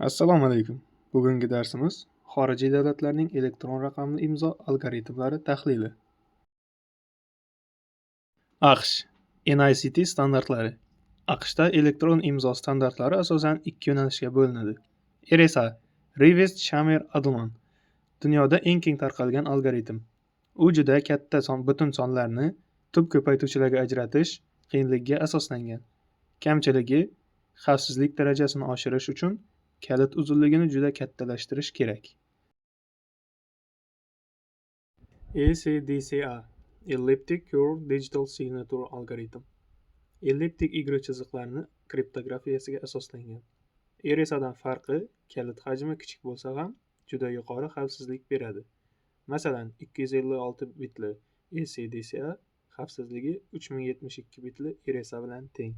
Assalomu alaykum. Bugungi darsimiz xorijiy davlatlarning elektron raqamli imzo algoritmlari tahlili. AQSh NICT standartlari. AQShda elektron imzo standartlari asosan ikki yo'nalishga bo'linadi. RSA Reverse Shamer Adlon dunyoda eng keng tarqalgan algoritm. U juda katta butun sonlarni tub ko'paytuvchilarga ajratish qiyinligiga asoslangan. Kamchiligi xavfsizlik darajasini oshirish uchun kalit uzunligini juda kattalashtirish kerak. ECDSA Elliptic Curve Digital Signature Algorithm elliptik egri chiziqlarni kriptografiyasiga asoslangan. RSAdan farqi kalit hajmi kichik bo'lsa ham juda yuqori xavfsizlik beradi. Masalan, 256 bitli ECDSA xavfsizligi 3072 bitli RSA bilan teng.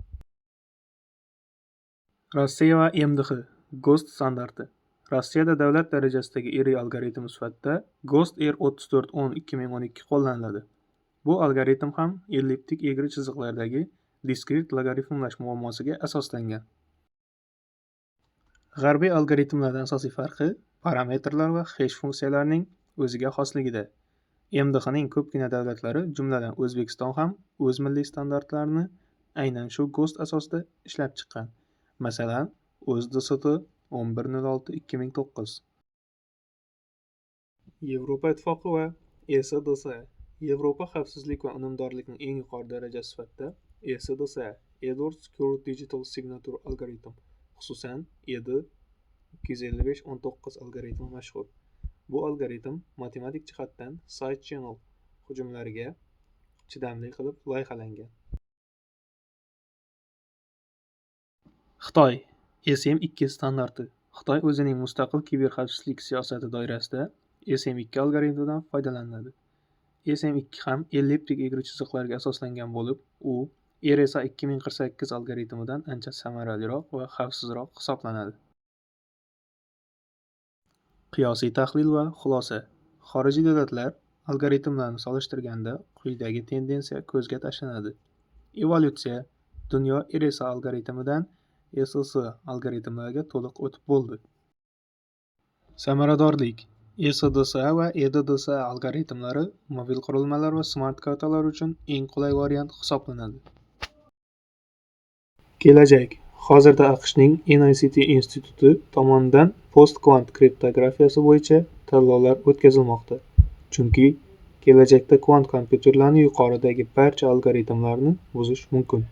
Rossiya va MDH GOST standarti. Rossiyada davlat darajasidagi yirik algoritm sifatida GOST R3410-2012 qo'llaniladi. Bu algoritm ham elliptik egri chiziqlardagi diskret logaritmlash muammosiga asoslangan. G'arbiy algoritmlardan asosiy farqi parametrlar va hash funksiyalarining o'ziga xosligida. MDHning ko'pgina davlatlari, jumladan O'zbekiston ham o'z milliy standartlarini aynan shu GOST asosida ishlab chiqqan. Masalan, O'zDST 1106-2009. Yevropa Ittifoqi va ECDSA. Yevropa xavfsizlik va unumdorlikning eng yuqori darajasi sifatida ECDSA Edward Secure Digital Signature Algorithm, xususan ED 255-19 algoritmi mashhur. Bu algoritm matematik jihatdan side channel hujumlariga chidamli qilib loyihalangan. Xitoy SM2 standarti. Xitoy o'zining mustaqil kiberxavfsizlik siyosati doirasida SM2 algoritmidan foydalanadi. SM2 ham elliptik egri chiziqlarga asoslangan bo'lib, u RSA 2048 algoritmidan ancha samaraliroq va xavfsizroq hisoblanadi. Qiyosiy tahlil va xulosa. Xorijiy davlatlar algoritmlarni solishtirganda quyidagi tendensiya ko'zga tashlanadi. Evolyutsiya. Dunyo RSA algoritmidan SSS algoritmlariga to'liq o'tib bo'ldi. Samaradorlik. ECDSA va EDDSA algoritmlari mobil qurilmalar va smart kartalar uchun eng qulay variant hisoblanadi. Kelajak. Hozirda AQShning NICT instituti tomonidan post-kvant kriptografiyasi bo'yicha tanlovlar o'tkazilmoqda. Chunki kelajakda kvant kompyuterlarni yuqoridagi barcha algoritmlarni buzish mumkin.